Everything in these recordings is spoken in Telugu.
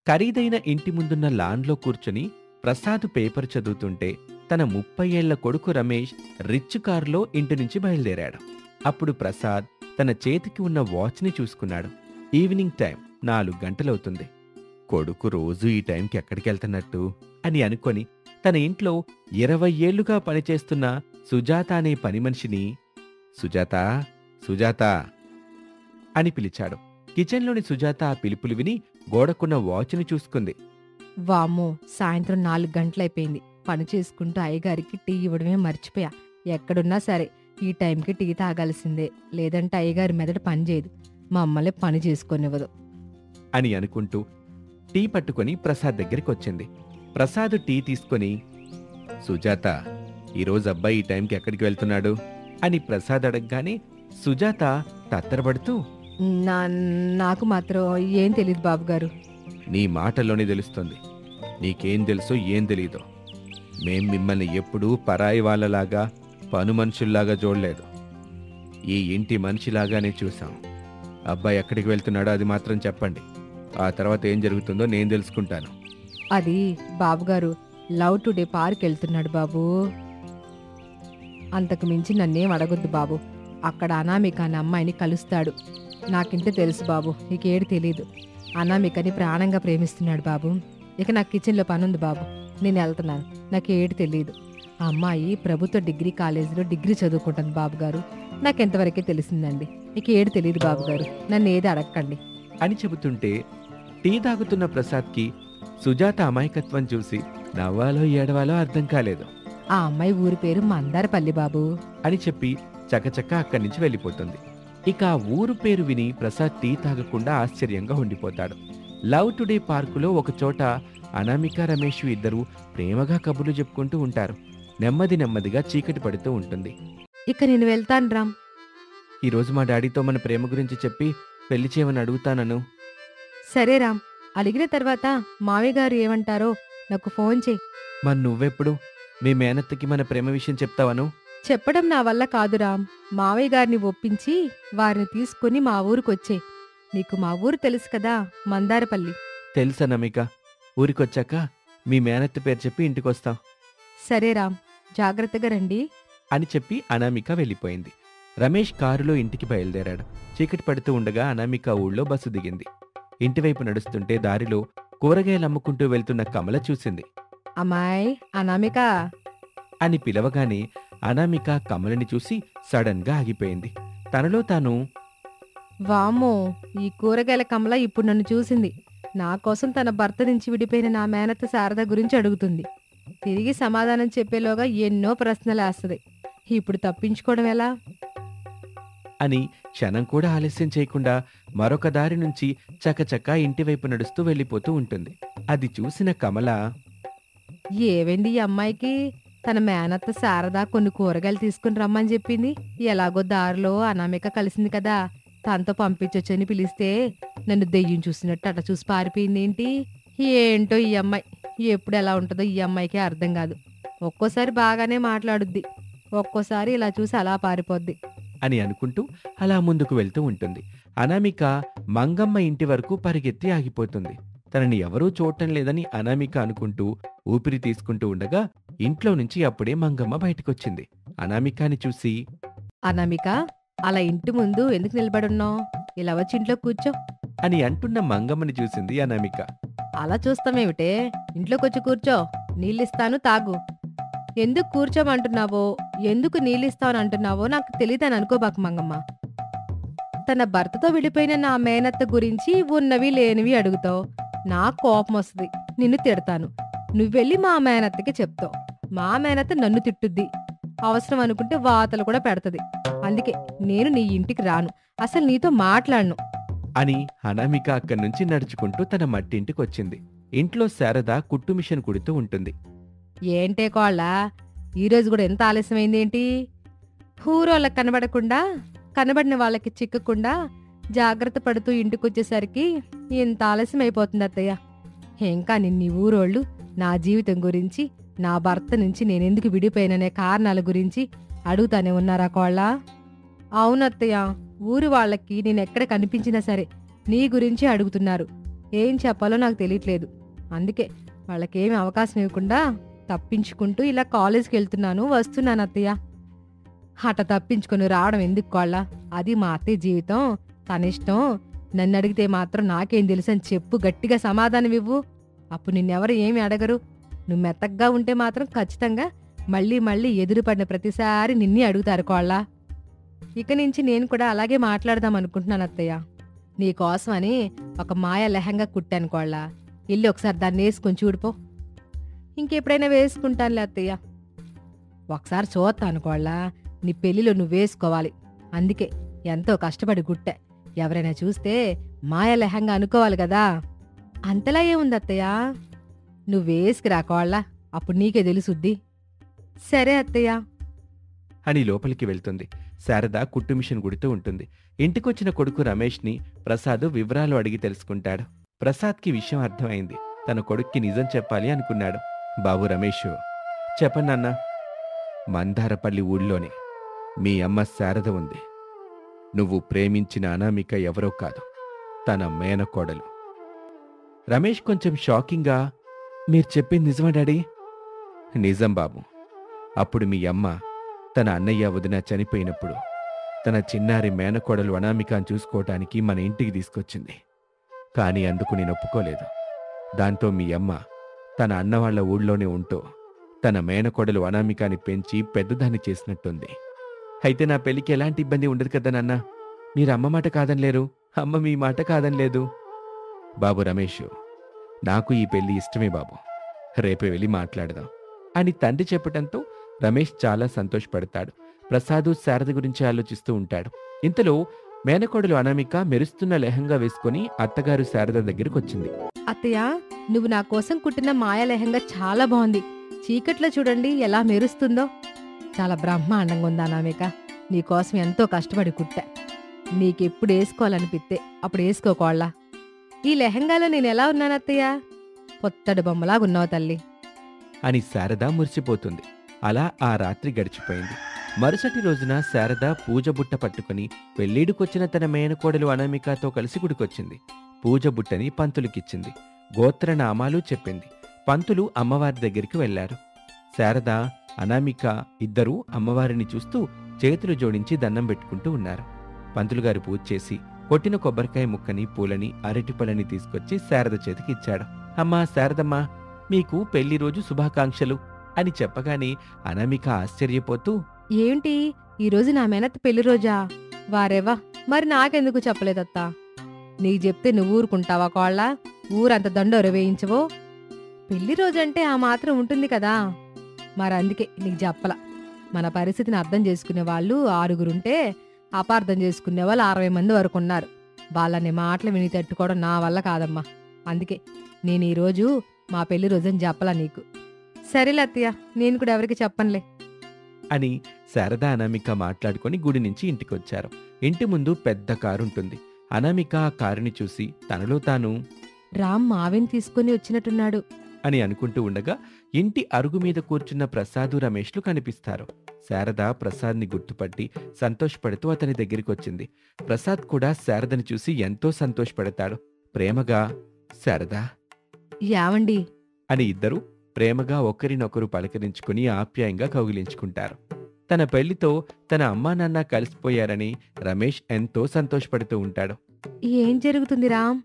ఖరీదైన ఇంటి ముందున్న లాన్లో కూర్చుని ప్రసాద్ పేపర్ చదువుతుంటే తన 30 ఏళ్ల కొడుకు రమేష్ రిచ్ కారులో ఇంటి నుంచి బయలుదేరాడు. అప్పుడు ప్రసాద్ తన చేతికి ఉన్న వాచ్ని చూసుకున్నాడు. Evening time 4 గంటలవుతుంది. కొడుకు రోజూ ఈ టైంకి ఎక్కడికెళ్తున్నట్టు అని అనుకొని తన ఇంట్లో 20 ఏళ్లుగా పనిచేస్తున్న సుజాత అనే పని మనిషిని సుజాత సుజాత అని పిలిచాడు. కిచెన్లోని సుజాత ఆ పిలుపులు విని గోడకున్న వాచ్ని చూసుకుంది. వామ్మో, సాయంత్రం 4 గంటలైపోయింది. పని చేసుకుంటూ అయ్యగారికి టీ ఇవ్వడమే మర్చిపోయా. ఎక్కడున్నా సరే ఈ టైంకి టీ తాగాల్సిందే, లేదంటే అయ్యగారి మెదడు పని చేయదు, మమ్మల్ని పని చేసుకొనివ్వదు అని అనుకుంటూ టీ పట్టుకొని ప్రసాద్ దగ్గరికి వచ్చింది. ప్రసాద్ టీ తీసుకొని, సుజాత, ఈరోజు అబ్బాయి ఈ టైంకి ఎక్కడికి వెళ్తున్నాడు అని ప్రసాద్ అడగగానే సుజాత తత్తరపడుతూ, నాకు మాత్రం ఏం తెలీదు బాబుగారు. నీ మాటల్లోనే తెలుస్తుంది నీకేం తెలుసో ఏం తెలీదో. మేం మిమ్మల్ని ఎప్పుడూ పరాయి వాళ్ళలాగా పను మనుషుల్లాగా చూడలేదు. ఈ ఇంటి మనిషిలాగానే చూసాం. అబ్బాయి ఎక్కడికి వెళ్తున్నాడో అది మాత్రం చెప్పండి. ఆ తర్వాత ఏం జరుగుతుందో నేను తెలుసుకుంటాను. అది బాబుగారు లవ్ టుడే పార్క్ వెళ్తున్నాడు బాబు. అంతకు మించి నన్నేం అడగొద్దు బాబు. అక్కడ అనామిక అనే అమ్మాయిని కలుస్తాడు. నాకింటే తెలుసు బాబు, నీకేడు తెలీదు. అనామికని ప్రాణంగా ప్రేమిస్తున్నాడు బాబు. ఇక నాకు కిచెన్లో పనుంది బాబు, నేను వెళ్తున్నాను. నాకేడు తెలీదు. ఆ అమ్మాయి ప్రభుత్వ డిగ్రీ కాలేజీలో డిగ్రీ చదువుకుంటుంది బాబుగారు. నాకెంతవరకే తెలిసిందండి. ఇక ఏడు తెలీదు బాబుగారు, నన్ను ఏది అడగకండి అని చెబుతుంటే టీ తాగుతున్న ప్రసాద్కి సుజాత అమాయకత్వం చూసి నవ్వాలో ఏడవాలో అర్థం కాలేదు. ఆ అమ్మాయి ఊరి పేరు మందారపల్లి బాబు అని చెప్పి చకచక అక్కడి నుంచి వెళ్ళిపోతుంది. ఇక ఆ ఊరు పేరు విని ప్రసాద్ టీ తాగకుండా ఆశ్చర్యంగా ఉండిపోతాడు. లవ్ టుడే పార్కులో ఒకచోట అనామిక రమేష్ ఇద్దరూ ప్రేమగా కబుర్లు చెప్పుకుంటూ ఉంటారు. నెమ్మదిగా చీకటి పడుతూ ఉంటుంది. ఇక నేను వెళ్తాను రామ్. ఈరోజు మా డాడీతో మన ప్రేమ గురించి చెప్పి పెళ్లి చేయమని అడుగుతానను. సరే రామ్, అడిగిన తర్వాత మామయ్య గారు ఏమంటారో నాకు ఫోన్ చేయి. మరి నువ్వెప్పుడు మీ మేనత్తకి మన ప్రేమ విషయం చెప్తావను? చెప్పడం నా వల్ల కాదు రామ్. మావయ్య గారిని ఒప్పించి వారిని తీసుకుని మా ఊరికొచ్చే. నీకు మా ఊరు తెలుసు కదా, మందారపల్లి. తెలుసా నమిక, ఊరికొచ్చాక మీ మేనత్త పేరు చెప్పి ఇంటికొస్తాం. సరే రామ్, జాగ్రత్తగా రండి అని చెప్పి అనామిక వెళ్ళిపోయింది. రమేష్ కారులో ఇంటికి బయలుదేరాడు. చీకటి పడుతూ ఉండగా అనామిక ఊళ్ళో బస్సు దిగింది. ఇంటివైపు నడుస్తుంటే దారిలో కూరగాయలు అమ్ముకుంటూ వెళ్తున్న కమల చూసింది. అమ్మాయి అనామిక అని పిలవగానే అనామిక కమలని చూసి సడన్ గా ఆగిపోయింది. తనలో తాను, వామ్మో, ఈ కూరగాయల కమల ఇప్పుడు నన్ను చూసింది. నా కోసం తన భర్త నుంచి విడిపోయిన నా మేనత్త శారద గురించి అడుగుతుంది. తిరిగి సమాధానం చెప్పేలోగా ఎన్నో ప్రశ్నలేస్తుంది. ఇప్పుడు తప్పించుకోవడం ఎలా అని క్షణం కూడా ఆలస్యం చేయకుండా మరొక దారి నుంచి చకచకా ఇంటివైపు నడుస్తూ వెళ్ళిపోతూ ఉంటుంది. అది చూసిన కమల, ఏవైంది ఈ అమ్మాయికి? తన మేనత్త శారద కొన్ని కూరగాయలు తీసుకుని రమ్మని చెప్పింది. ఎలాగో దారిలో అనామిక కలిసింది కదా, తనతో పంపించొచ్చని పిలిస్తే నన్ను దెయ్యం చూసినట్టు అట్లా చూసి పారిపోయింది ఏంటి? ఏంటో ఈ అమ్మాయి, ఎప్పుడు ఎలా ఉంటుందో ఈ అమ్మాయికే అర్థం కాదు. ఒక్కోసారి బాగానే మాట్లాడుద్ది, ఒక్కోసారి ఇలా చూసి అలా పారిపోద్ది అని అనుకుంటూ అలా ముందుకు వెళ్తూ ఉంటుంది. అనామిక మంగమ్మ ఇంటి వరకు పరిగెత్తి ఆగిపోతుంది. తనని ఎవరూ చూడటం లేదని అనామిక అనుకుంటూ ఊపిరి తీసుకుంటూ ఉండగా ఇంట్లో నుంచి అప్పుడే మంగమ్మ బయటకొచ్చింది. అనామికాని చూసి, అనామిక, అలా ఇంటి ముందు ఎందుకు నిలబడున్నావు? ఇలా వచ్చి ఇంట్లో కూర్చో అని అంటున్న మంగమ్మని చూసింది అనామిక. అలా చూస్తామేమిటే, ఇంట్లోకొచ్చి కూర్చో, నీళ్ళిస్తాను తాగు. ఎందుకు కూర్చోమంటున్నావో, ఎందుకు నీళ్ళిస్తావని అంటున్నావో నాకు తెలియదని అనుకోబాకు మంగమ్మ. తన భర్తతో విడిపోయిన నా మేనత్త గురించి ఉన్నవి లేనివి అడుగుతావు. నాకు కోపం వస్తుంది, నిన్ను తిడతాను. నువ్వెళ్ళి మా మేనత్తకి చెప్తావు. మా మేనత్త నన్ను తిట్టుద్ది, అవసరం అనుకుంటే వాతలు కూడా పెడతది. అందుకే నేను నీ ఇంటికి రాను, అసలు నీతో మాట్లాడను అని అనామిక అక్కడి నుంచి నడుచుకుంటూ తన మట్టింటికి వచ్చింది. ఇంట్లో శారద కుట్టు మిషన్ కుడుతూ ఉంటుంది. ఏంటే కోళ్ళ, ఈరోజు కూడా ఎంత ఆలస్యమైందేంటి? ఊరోళ్ళకి కనబడకుండా, కనబడిన వాళ్ళకి చిక్కకుండా జాగ్రత్త పడుతూ ఇంటికొచ్చేసరికి ఇంత ఆలస్యం అయిపోతుంది అత్తయ్య. ఇంకా నిన్ని ఊరోళ్ళు నా జీవితం గురించి, నా భర్త నుంచి నేనెందుకు విడిపోయిననే కారణాల గురించి అడుగుతానే ఉన్నారా కోళ్ళ? అవునత్తయ్య, ఊరి వాళ్ళకి నేనెక్కడ కనిపించినా సరే నీ గురించి అడుగుతున్నారు. ఏం చెప్పాలో నాకు తెలియట్లేదు. అందుకే వాళ్ళకేమి అవకాశం ఇవ్వకుండా తప్పించుకుంటూ ఇలా కాలేజ్కి వెళ్తున్నాను, వస్తున్నాను అత్తయ్య. అట తప్పించుకొని రావడం ఎందుకు కోళ్ళ? అది మా అత్తయ్య జీవితం, తనిష్టం. నన్ను అడిగితే మాత్రం నాకేం తెలుసు అని చెప్పు, గట్టిగా సమాధానం ఇవ్వు. అప్పుడు నిన్నెవరు ఏమి అడగరు. నువ్వు మెత్తగ్గా ఉంటే మాత్రం ఖచ్చితంగా మళ్ళీ మళ్ళీ ఎదురుపడిన ప్రతిసారి నిన్నే అడుగుతారు కోళ్ళ. ఇక నుంచి నేను కూడా అలాగే మాట్లాడదాం అనుకుంటున్నాను అత్తయ్య. నీకోసమని ఒక మాయ లెహంగా కుట్టాను కోళ్ళ. ఇల్లు ఒకసారి దాన్ని వేసుకొని చూడిపో. ఇంకెప్పుడైనా వేసుకుంటానులే అత్తయ్య. ఒకసారి చూస్తాను కోళ్ళ, నీ పెళ్లిలో నువ్వు వేసుకోవాలి. అందుకే ఎంతో కష్టపడి కుట్టా. ఎవరైనా చూస్తే మాయ లెహంగా అనుకోవాలి కదా. అంతలా ఏముంది అత్తయ్య, నువ్వు వేసుకురా కోళ్ళ, అప్పుడు నీకే తెలుసుద్ది. సరే అత్తయ్య అని లోపలికి వెళ్తుంది. శారద కుట్టు మిషన్ కుడుతూ ఉంటుంది. ఇంటికొచ్చిన కొడుకు రమేష్ని ప్రసాద్ వివరాలు అడిగి తెలుసుకుంటాడు. ప్రసాద్కి విషయం అర్థమైంది. తన కొడుక్కి నిజం చెప్పాలి అనుకున్నాడు. బాబు రమేష్, చెప్పన్నన్నా. మందారపల్లి ఊళ్ళోనే మీ అమ్మ శారద ఉంది. నువ్వు ప్రేమించిన అనామిక ఎవరో కాదు, తన మేనకోడలు. రమేష్ కొంచెం షాకింగ్గా, మీరు చెప్పింది నిజమా డాడీ? నిజం బాబు. అప్పుడు మీ అమ్మ తన అన్నయ్య వదిన చనిపోయినప్పుడు తన చిన్నారి మేనకోడలు అనామికను చూసుకోవటానికి మన ఇంటికి తీసుకొచ్చింది. కానీ అందుకు నేను ఒప్పుకోలేదు. దాంతో మీ అమ్మ తన అన్నవాళ్ల ఊళ్ళోనే ఉంటూ తన మేనకోడలు అనామికాని పెంచి పెద్దదాన్ని చేసినట్టుంది. అయితే నా పెళ్లికి ఎలాంటి ఇబ్బంది ఉండదు కదా నాన్న. మీరు అమ్మ మాట కాదనిలేరు, అమ్మ మీ మాట కాదనిలేదు. బాబు రమేష్, నాకు ఈ పెళ్లి ఇష్టమే బాబు. రేపే వెళ్ళి మాట్లాడదాం అని తండ్రి చెప్పటంతో రమేష్ చాలా సంతోషపడతాడు. ప్రసాదు శారద గురించి ఆలోచిస్తూ ఉంటాడు. ఇంతలో మేనకోడలు అనామిక మెరుస్తున్న లెహంగా వేసుకుని అత్తగారు శారద దగ్గరకొచ్చింది. అత్తయ్య, నువ్వు నా కోసం కుట్టిన మాయ లెహంగా చాలా బాగుంది. చీకట్లో చూడండి ఎలా మెరుస్తుందో. చాలా బ్రహ్మాండంగా ఉందా అనామిక? నీకోసం ఎంతో కష్టపడి కుట్టా. నీకెప్పుడు వేసుకోవాలనిపిస్తే అప్పుడు వేసుకోకోళ్ళ. ఈ లెహంగాలో నేనెలా ఉన్నానత్తయ్య? పొత్తడి బొమ్మలాగున్నావు తల్లి అని శారద మురిసిపోతుంది. అలా ఆ రాత్రి గడిచిపోయింది. మరుసటి రోజున శారద పూజ బుట్ట పట్టుకుని పెళ్ళీడుకొచ్చిన తన మేనకోడలు అనామికతో కలిసి గుడికొచ్చింది. పూజ బుట్టని పంతులకిచ్చింది. గోత్రనామాలు చెప్పింది. పంతులు అమ్మవారి దగ్గరికి వెళ్లారు. శారద, అనామిక ఇద్దరూ అమ్మవారిని చూస్తూ చేతులు జోడించి దండం పెట్టుకుంటూ ఉన్నారు. పంతులుగారు పూజ చేసి కొట్టిన కొబ్బరికాయ ముక్కని, పూలని, అరటిపళ్ళని తీసుకొచ్చి శారద చేతికి ఇచ్చాడు. అమ్మా శారదమ్మా, మీకు పెళ్లి రోజు శుభాకాంక్షలు అని చెప్పగానే అనామిక ఆశ్చర్యపోతూ, ఏంటి ఈరోజు నా మేనత్త పెళ్లి రోజా? వారేవా, మరి నాకెందుకు చెప్పలేదత్తా? నీకు చెప్తే నువ్వు ఊరుకుంటావా కోళ్ళ? ఊరంత దండోర వేయించవో? పెళ్లి రోజంటే ఆ మాత్రం ఉంటుంది కదా. మరందుకే నీకు చెప్పల. మన పరిస్థితిని అర్థం చేసుకునే వాళ్ళు 6గురుంటే అపార్థం చేసుకునే వాళ్ళు 60 మంది వరకు ఉన్నారు. వాళ్ళని మాటలు విని తట్టుకోవడం నా వల్ల కాదమ్మా. అందుకే నేను ఈరోజు మా పెళ్లి రోజని చెప్పలా నీకు. సరేలే అత్తయ్య, నేను కూడా ఎవరికి చెప్పనులే అని శారద అనామిక మాట్లాడుకొని గుడి నుంచి ఇంటికొచ్చారు. ఇంటి ముందు పెద్ద కారుంటుంది. అనామిక ఆ కారుని చూసి తనలో తాను రామ్ మావిని తీసుకుని వచ్చినట్టున్నాడు అని అనుకుంటూ ఉండగా ఇంటి అరుగు మీద కూర్చున్న ప్రసాదు, రమేష్లు కనిపిస్తారు. శారద ప్రసాద్ని గుర్తుపట్టి సంతోషపడుతూ అతని దగ్గరికొచ్చింది. ప్రసాద్ కూడా శారదని చూసి ఎంతో సంతోషపడతాడు. ప్రేమగా, శారదా యావండి అని ఇద్దరూ ప్రేమగా ఒకరినొకరు పలకరించుకుని ఆప్యాయంగా కౌగిలించుకుంటారు. తన పెళ్లితో తన అమ్మా నాన్న కలిసిపోయారని రమేష్ ఎంతో సంతోషపడుతూ ఉంటాడు. ఏం జరుగుతుంది రామ్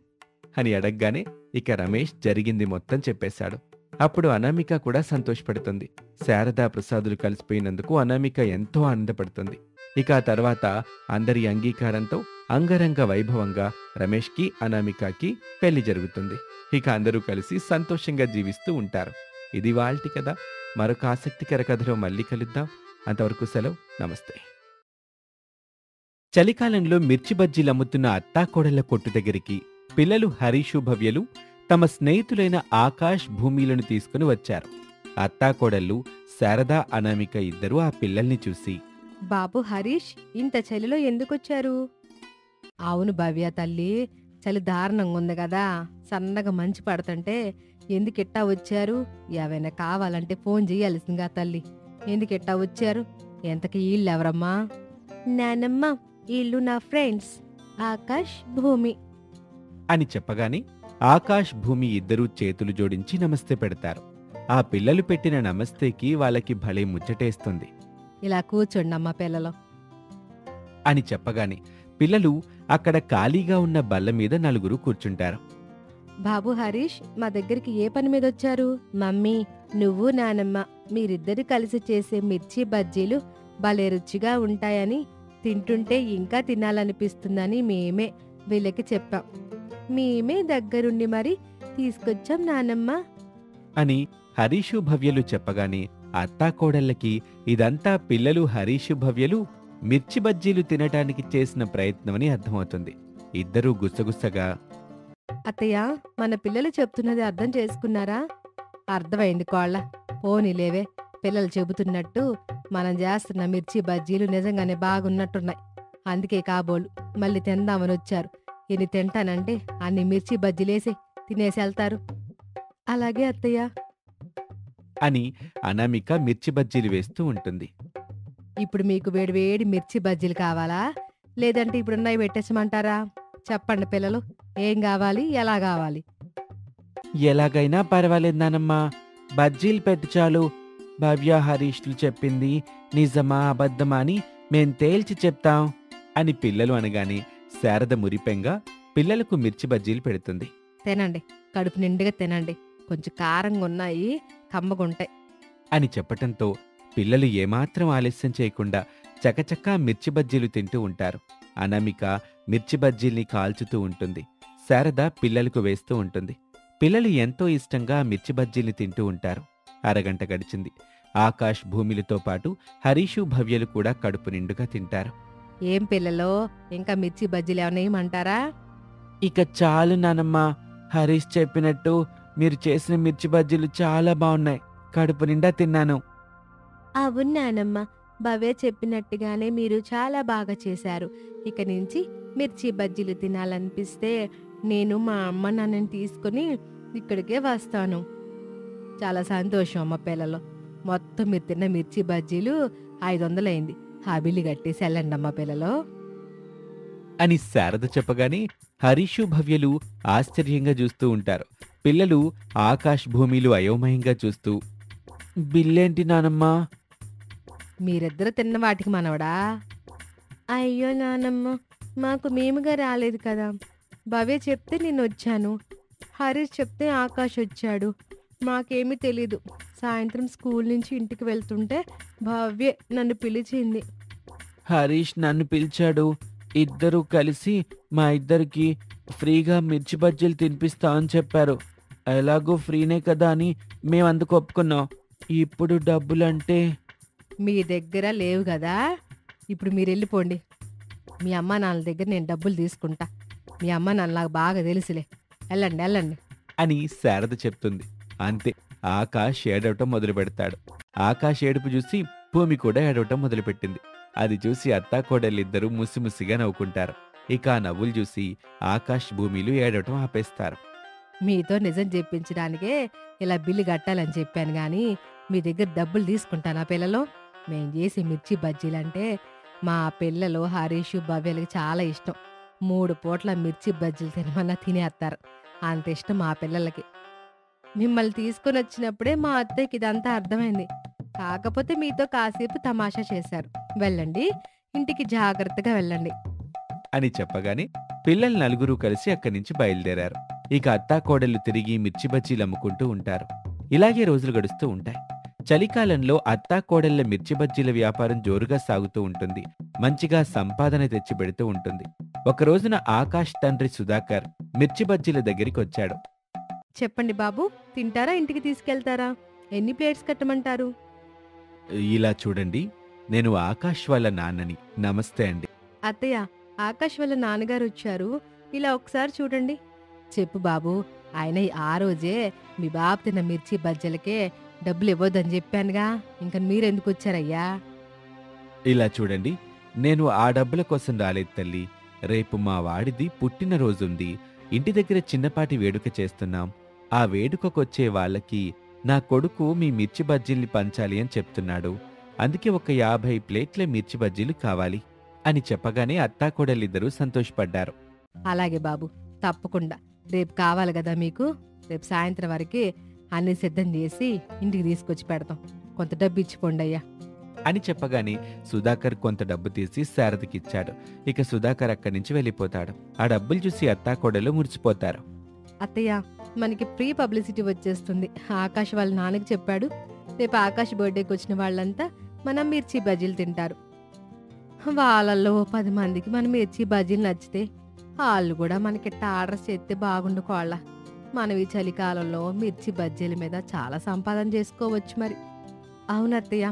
అని అడగగానే ఇక రమేష్ జరిగింది మొత్తం చెప్పేశాడు. అప్పుడు అనామిక కూడా సంతోషపడుతుంది. శారదా ప్రసాదులు కలిసిపోయినందుకు అనామిక ఎంతో ఆనందపడుతుంది. ఇక ఆ తర్వాత అందరి అంగీకారంతో అంగరంగ వైభవంగా రమేష్కి, అనామికకి పెళ్లి జరుగుతుంది. ఇక అందరూ కలిసి సంతోషంగా జీవిస్తూ ఉంటారు. ఇది వాల్టి కథ. మరొక ఆసక్తికర కథలో మళ్ళీ కలుద్దాం. అంతవరకు సెలవు. నమస్తే. చలికాలంలో మిర్చి బజ్జీలు అమ్ముతున్న అత్తాకోడళ్ల కొట్టు దగ్గరికి పిల్లలు హరీషు, భవ్యలు తమ స్నేహితులైన ఆకాష్, భూమిలను తీసుకుని వచ్చారు. అత్తాకోడళ్ళు శారదా, అనామిక ఇద్దరూ ఆ పిల్లల్ని చూసి, బాబు హరీష్, ఇంత చలిలో ఎందుకొచ్చారు? అవును భవ్య తల్లి, చలి దారుణంగా ఉంది కదా. సన్నగా మంచి పడుతుంటే ఎందుకెట్టా వచ్చారు? ఏవైనా కావాలంటే ఫోన్ చేయాల్సిందిగా తల్లి. ఎందుకెట్టా వచ్చారు? ఎంతకి ఈళ్ళెవరమ్మా? నానమ్మ, ఈళ్ళు నా ఫ్రెండ్స్ ఆకాష్, భూమి అని చెప్పగానే ఆకాష్ భూమి ఇద్దరూ చేతులు జోడించి నమస్తే పెడతారు. ఆ పిల్లలు పెట్టిన నమస్తేకి వాళ్ళకి భలే ముచ్చటేస్తుంది ఇలా కూర్చోండి అమ్మా పిల్లలు. అని చెప్పగానే పిల్లలు అక్కడ ఖాళీగా ఉన్న బల్ల మీద నలుగురు కూర్చుంటారు. బాబు హరీష్ మా దగ్గరికి ఏ పని మీద వచ్చారు? మమ్మీ, నువ్వు నానమ్మ మీరిద్దరు కలిసి చేసే మిర్చి బజ్జీలు భలే రుచిగా ఉంటాయని, తింటుంటే ఇంకా తినాలనిపిస్తుందని మేమే వీళ్ళకి చెప్పాం. మేమే దగ్గరుండి మరి తీసుకొచ్చాం నానమ్మ అని హరీషు భవ్యలు చెప్పగానే అత్తాకోడళ్ళకి ఇదంతా పిల్లలు హరీషు భవ్యలు మిర్చి బజ్జీలు తినటానికి చేసిన ప్రయత్నమని అర్థమవుతుంది. ఇద్దరూ గుసగుసగా అత్తయ్య, మన పిల్లలు చెప్తున్నది అర్థం చేసుకున్నారా? అర్థమైంది కోళ్ళ. పోనీలేవే, పిల్లలు చెబుతున్నట్టు మనం చేస్తున్న మిర్చి బజ్జీలు నిజంగానే బాగున్నట్టున్నాయి. అందుకే కాబోలు మళ్ళీ తిందామని వచ్చారు. ఎన్ని తింటానంటే అన్ని మిర్చి బజ్జీలేసి తినేసి వెళ్తారు. అలాగే అత్తయ్య అని అనామిక మిర్చి బజ్జీలు వేస్తూ ఉంటుంది. ఇప్పుడు మీకు వేడివేడి మిర్చి బజ్జీలు కావాలా, లేదంటే ఇప్పుడున్నవి పెట్టేసమంటారా? చెప్పండి పిల్లలు, ఏం కావాలి, ఎలా కావాలి? ఎలాగైనా పర్వాలేదు నానమ్మా, బజ్జీలు పెట్టు చాలు. భవ్య హరీష్లు చెప్పింది నిజమా అబద్ధమా అని మేం తేల్చి చెప్తాం అని పిల్లలు అనగానే శారద మురిపెంగా పిల్లలకు మిర్చి బజ్జీలు పెడుతుంది. తినండి, కడుపు నిండుగా తినండి. కొంచెం కారంగా ఉన్నాయి, కమ్మగుంటాయి అని చెప్పటంతో పిల్లలు ఏమాత్రం ఆలస్యం చేయకుండా చకచకా మిర్చి బజ్జీలు తింటూ ఉంటారు. అనామిక మిర్చి బజ్జీల్ని కాల్చుతూ ఉంటుంది. శారద పిల్లలకు వేస్తూ ఉంటుంది. పిల్లలు ఎంతో ఇష్టంగా మిర్చి బజ్జీల్ని తింటూ ఉంటారు. అరగంట గడిచింది. ఆకాష్ భూమిలతో పాటు హరీషు భవ్యలు కూడా కడుపు నిండుగా తింటారు. ఏం పిల్లలో, ఇంకా మిర్చి బజ్జీలు ఏమైనా వేయమంటారా? ఇక చాలు నానమ్మా, హరీష్ చెప్పినట్టు మీరు చేసిన మిర్చి బజ్జీలు చాలా బాగున్నాయి. కడుపు నిండా తిన్నాను. అవును నానమ్మ, భవ్య చెప్పినట్టుగానే మీరు చాలా బాగా చేశారు. ఇక నుంచి మిర్చి బజ్జీలు తినాలనిపిస్తే నేను మా అమ్మ నాన్నని తీసుకుని ఇక్కడికే వస్తాను. చాలా సంతోషం అమ్మ పిల్లలు. మొత్తం మీరు తిన్న మిర్చి బజ్జీలు 500 అయింది. ఆ బిల్లు కట్టేసి వెళ్ళండి అమ్మ పిల్లలు అని శారద చెప్పగానే హరీషు భవ్యలు ఆశ్చర్యంగా చూస్తూ ఉంటారు. పిల్లలు ఆకాష్ భూమిలు అయోమయంగా చూస్తూ బిల్లేంటి నానమ్మా? మీరిద్దరు తిన్న వాటికి మనవడా? అయ్యో నానమ్మ, మాకు మేముగా రాలేదు కదా. భవ్య చెప్తే నేను వచ్చాను, హరీష్ చెప్తే ఆకాష్ వచ్చాడు. మాకేమీ తెలీదు. సాయంత్రం స్కూల్ నుంచి ఇంటికి వెళ్తుంటే భవ్య నన్ను పిలిచింది. హరీష్ నన్ను పిలిచాడు. ఇద్దరూ కలిసి మా ఇద్దరికి ఫ్రీగా మిర్చి బజ్జీలు తినిపిస్తా అని చెప్పారు. ఎలాగో ఫ్రీనే కదా అని మేమందుకు ఒప్పుకున్నాం. ఇప్పుడు డబ్బులంటే మీ దగ్గర లేవు కదా, ఇప్పుడు మీరు వెళ్ళిపోండి. మీ అమ్మ నాన్నల దగ్గర నేను డబ్బులు తీసుకుంటా. మీ అమ్మ నాన్న నాకు బాగా తెలుసులే. వెళ్ళండి వెళ్ళండి అని శారద చెప్తుంది. అంతే, ఆకాష్ ఏడవటం మొదలు పెడతాడు. ఆకాష్ ఏడుపు చూసి భూమి కూడా ఏడవటం మొదలుపెట్టింది. అది చూసి అత్తాకోడలిద్దరూ ముసిముసిగా నవ్వుకుంటారు. ఇక ఆ నవ్వులు చూసి ఆకాష్ భూమిలు ఏడవటం ఆపేస్తారు. మీతో నిజం చెప్పించడానికే ఇలా బిల్లు కట్టాలని చెప్పాను గాని మీ దగ్గర డబ్బులు తీసుకుంటానా పిల్లలు? మేం చేసే మిర్చి బజ్జీలంటే మా పిల్లలు హరీష్ భవ్యలకి చాలా ఇష్టం. 3 పూట్ల మిర్చి బజ్జీలు తినమన్నా తినేస్తారు. అంత ఇష్టం మా పిల్లలకి. మిమ్మల్ని తీసుకొని వచ్చినప్పుడే మా అత్తయ్యకి ఇదంతా అర్థమైంది. కాకపోతే మీతో కాసేపు తమాషా చేశారు. వెళ్ళండి, ఇంటికి జాగ్రత్తగా వెళ్ళండి అని చెప్పగానే పిల్లలు నలుగురు కలిసి అక్కడి నుంచి బయలుదేరారు. ఇక అత్తాకోడళ్ళు తిరిగి మిర్చి బజ్జీలు అమ్ముకుంటూ ఉంటారు. ఇలాగే రోజులు గడుస్తూ ఉంటాయి. చలికాలంలో అత్తాకోడళ్ల మిర్చి బజ్జీల వ్యాపారం జోరుగా సాగుతూ ఉంటుంది. మంచిగా సంపాదన తెచ్చిపెడుతూ ఉంటుంది. ఒక రోజున ఆకాష్ తండ్రి సుధాకర్ మిర్చి బజ్జీల దగ్గరికి వచ్చాడు. చెప్పండి బాబు, తింటారా ఇంటికి తీసుకెళ్తారా? ఎన్ని ప్లేట్స్ కట్టమంటారు? ఇలా చూడండి, నేను ఆకాష్ వాళ్ళ నాన్నని. నమస్తే అండి. అత్తయ్య, ఆకాష్ వాళ్ళ నాన్నగారు వచ్చారు. ఇలా ఒకసారి చూడండి. చెప్పు బాబు, ఆయన ఆ రోజే మీ బాబు తిన్న మిర్చి బజ్జలకే డబ్బులు ఇవ్వద్దని చెప్పానుగా, ఇంకా మీరెందుకు వచ్చారయ్యా? ఇలా చూడండి, నేను ఆ డబ్బుల కోసం రాలేదు తల్లి. రేపు మా వాడిది పుట్టినరోజుంది. ఇంటి దగ్గర చిన్నపాటి వేడుక చేస్తున్నాం. ఆ వేడుకకొచ్చే వాళ్ళకి నా కొడుకు మీ మిర్చి బజ్జీల్ని పంచాలి అని చెప్తున్నాడు. అందుకే ఒక 50 ప్లేట్ల మిర్చి బజ్జీలు కావాలి అని చెప్పగానే అత్తాకోడలిద్దరూ సంతోషపడ్డారు. అలాగే బాబు, తప్పకుండా రేపు కావాలి కదా మీకు, రేపు సాయంత్రం వరకు అన్ని సిద్ధం చేసి ఇంటికి తీసుకొచ్చి పెడతాం. కొంత డబ్బు ఇచ్చిపోండి అయ్యా. అని చెప్పగానే సుధాకర్ కొంత డబ్బు తీసి శారదకిచ్చాడు. ఇక సుధాకర్ అక్కడి నుంచి వెళ్ళిపోతాడు. ఆ డబ్బులు చూసి అత్తాకోడలు మురిసిపోతారు. అత్తయ్య, మనకి ఫ్రీ పబ్లిసిటీ వచ్చేస్తుంది. ఆకాష్ వాళ్ళ నాన్నకి చెప్పాడు, రేపు ఆకాష్ బర్త్డేకి వచ్చిన వాళ్ళంతా మనం మిర్చి బజ్జీలు తింటారు. వాళ్ళల్లో 10 మందికి మనం మిర్చి బజ్జీలు నచ్చితే వాళ్ళు కూడా మనకిట్ట ఆర్డర్స్ చేస్తే బాగుండు కోళ్ళ. మనం ఈ చలికాలంలో మిర్చి బజ్జీల మీద చాలా సంపాదన చేసుకోవచ్చు మరి. అవునత్తయ్య.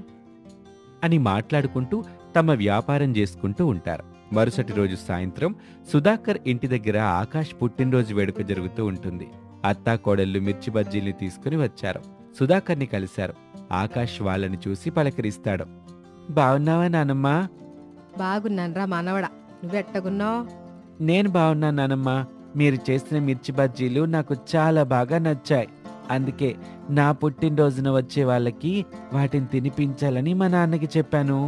అని మాట్లాడుకుంటూ తమ వ్యాపారం చేసుకుంటూ ఉంటారు. మరుసటి రోజు సాయంత్రం సుధాకర్ ఇంటి దగ్గర ఆకాష్ పుట్టినరోజు వేడుక జరుగుతూ ఉంటుంది. అత్తాకోడళ్ళు మిర్చి బజ్జీల్ని తీసుకుని వచ్చారు. సుధాకర్ని కలిశారు. ఆకాష్ వాళ్ళని చూసి పలకరిస్తాడు. బావున్నావా నానమ్మా? బాగున్నాన్రా మనవడా, నువ్వెట్టగున్నావు? నేను బావున్నా నానమ్మా. మీరు చేసిన మిర్చి బజ్జీలు నాకు చాలా బాగా నచ్చాయి. అందుకే నా పుట్టినరోజున వచ్చే వాళ్ళకి వాటిని తినిపించాలని మా నాన్నకి చెప్పాను.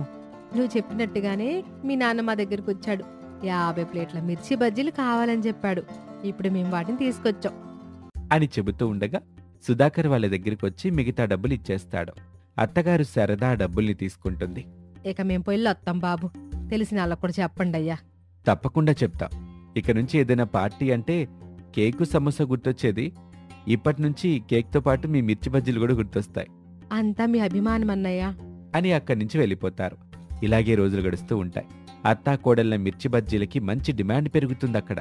నువ్వు చెప్పినట్టుగానే మీ నాన్న మా దగ్గరకు వచ్చాడు. 50 ప్లేట్ల మిర్చి బజ్జీలు కావాలని చెప్పాడు. ఇప్పుడు మేము వాటిని తీసుకొచ్చాం అని చెబుతూ ఉండగా సుధాకర్ వాళ్ళ దగ్గరికి వచ్చి మిగతా డబ్బులు ఇచ్చేస్తాడు. అత్తగారు శారద ఆ డబ్బుల్ని తీసుకుంటుంది. ఇక మేము పొయ్యిలో వస్తాం బాబు, తెలిసిన వాళ్ళకు కూడా చెప్పండి అయ్యా. తప్పకుండా చెప్తా. ఇక నుంచి ఏదైనా పార్టీ అంటే కేకు సమోసా గుర్తొచ్చేది. ఇప్పటి నుంచి కేక్తో పాటు మీ మిర్చి బజ్జీలు కూడా గుర్తొస్తాయి అంతా మీ అభిమానం అన్నయ్య అని అక్కడి నుంచి వెళ్ళిపోతారు. ఇలాగే రోజులు గడుస్తూ ఉంటాయి. అత్తాకోడళ్ళ మిర్చి బజ్జీలకి మంచి డిమాండ్ పెరుగుతుంది. అక్కడ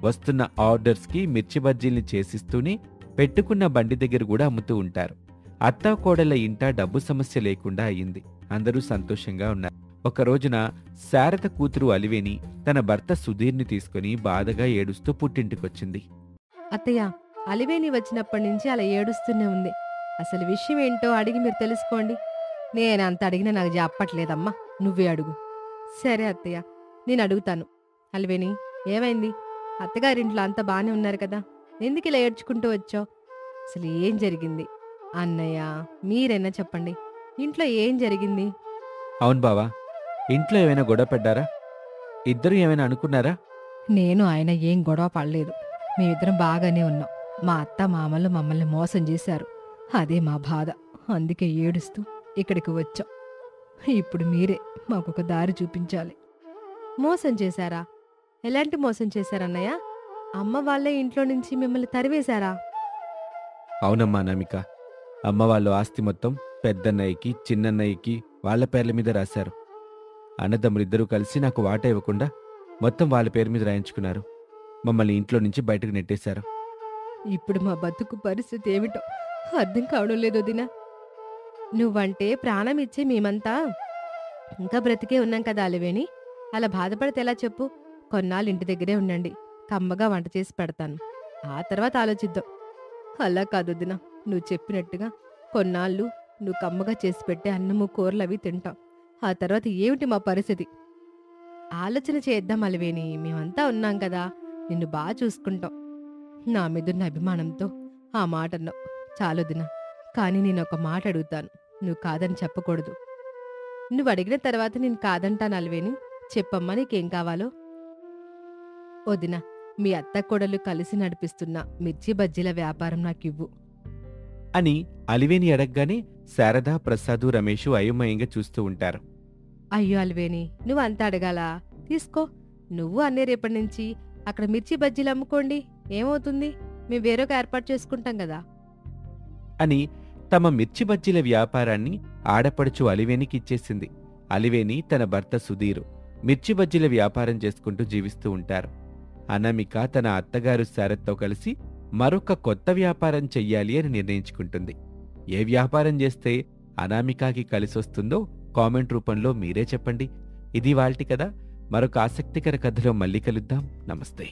వస్తున్న ఆర్డర్స్కి మిర్చి బజ్జీల్ని చేసిస్తూనే పెట్టుకున్న బండి దగ్గర కూడా అమ్ముతూ ఉంటారు. అత్తాకోడళ్ళ ఇంట డబ్బు సమస్య లేకుండా అయింది. అందరూ సంతోషంగా ఉన్నారు. ఒక రోజున శారద కూతురు అలివేని తన భర్త సుధీర్ని తీసుకుని బాధగా ఏడుస్తూ పుట్టింటికొచ్చింది. అత్తయ్య, అలివేని వచ్చినప్పటి నుంచి అలా ఏడుస్తూనే ఉంది. అసలు విషయం ఏంటో అడిగి మీరు తెలుసుకోండి. నేనంత అడిగినా నాకు చెప్పట్లేదమ్మా, నువ్వే అడుగు. సరే అత్తయ్య, నేను అడుగుతాను. అలివేని, ఏమైంది? అత్తగారింట్లో అంతా బానే ఉన్నారు కదా, ఎందుకు ఇలా ఏడ్చుకుంటూ వచ్చావు? అసలు ఏం జరిగింది? అన్నయ్య, మీరైనా చెప్పండి, ఇంట్లో ఏం జరిగింది? అవును బావా, ఇంట్లో ఏమైనా గొడవ పడ్డారా? ఇద్దరు ఏమైనా అనుకున్నారా? నేను ఆయన ఏం గొడవ పడలేదు. మేమిద్దరం బాగానే ఉన్నాం. మా అత్త మామలు మమ్మల్ని మోసం చేశారు. అదే మా బాధ. అందుకే ఏడుస్తూ ఇక్కడికి వచ్చాం. ఇప్పుడు మీరే మాకొక దారి చూపించాలి. మోసం చేశారా? ఎలాంటి మోసం చేశారన్నయ్య? అమ్మ వాళ్ళే ఇంట్లో నుంచి మిమ్మల్ని తరివేశారా? అవునమ్మా నమిక, అమ్మ వాళ్ళు ఆస్తి మొత్తం పెద్దన్నయ్యకి చిన్నన్నయ్యకి వాళ్ళ పేర్ల మీద రాశారు. అన్నదమ్ములిద్దరూ కలిసి నాకు వాటా ఇవ్వకుండా మొత్తం వాళ్ళ పేరు మీద రాయించుకున్నారు. మమ్మల్ని ఇంట్లో నుంచి బయటకు నెట్టేశారు. ఇప్పుడు మా బతుకు పరిస్థితి ఏమిటో అర్థం కావడం లేదు వదినా. నువ్వంటే ప్రాణం ఇచ్చే మేమంతా ఇంకా బ్రతికే ఉన్నాం కదా అలివేని. అలా బాధపడితే ఎలా చెప్పు? కొన్నాళ్ళు ఇంటి దగ్గరే ఉండండి, కమ్మగా వంట చేసి పెడతాను. ఆ తర్వాత ఆలోచిద్దాం. అలా కాదు వదినా, నువ్వు చెప్పినట్టుగా కొన్నాళ్ళు నువ్వు కమ్మగా చేసి పెట్టే అన్నము కూరలు అవి తింటాం. ఆ తర్వాత ఏమిటి మా పరిస్థితి? ఆలోచన చేద్దాం అలివేని, మేమంతా ఉన్నాం కదా, నిన్ను బాగా చూసుకుంటాం. నా మీదున్న అభిమానంతో ఆ మాట అన్నావు. చాలొదినా, కానీ నేను ఒక మాట అడుగుతాను, నువ్వు కాదని చెప్పకూడదు. నువ్వు అడిగిన తర్వాత నేను కాదంటాను అలివేని. చెప్పమ్మా, నీకేం కావాలో? వదినా, మీ అత్త కోడలు కలిసి నడిపిస్తున్న మిర్చి బజ్జీల వ్యాపారం నాకివ్వు అని అలివేని అడగగానే శారద, ప్రసాదు, రమేషు అయోమయంగా చూస్తూ ఉంటారు. అయ్యో అలివేని, నువ్వు అంత అడగాలా? తీసుకో. నువ్వు అన్నీ రేపటి నుంచి అక్కడ మిర్చి బజ్జీలు అమ్ముకోండి, ఏమవుతుంది? మేము వేరొక ఏర్పాటు చేసుకుంటాం కదా అని తమ మిర్చి బజ్జీల వ్యాపారాన్ని ఆడపడుచు అలివేనికి ఇచ్చేసింది. అలివేని తన భర్త సుధీరు మిర్చి బజ్జీల వ్యాపారం చేసుకుంటూ జీవిస్తూ ఉంటారు. అనామిక తన అత్తగారు శారదతో కలిసి మరొక కొత్త వ్యాపారం చెయ్యాలి అని నిర్ణయించుకుంటుంది. ఏ వ్యాపారం చేస్తే అనామికకి కలిసొస్తుందో కామెంట్ రూపంలో మీరే చెప్పండి. ఇది వాల్టి కథ. మరొక ఆసక్తికర కథలో మళ్ళీ కలుద్దాం. నమస్తే.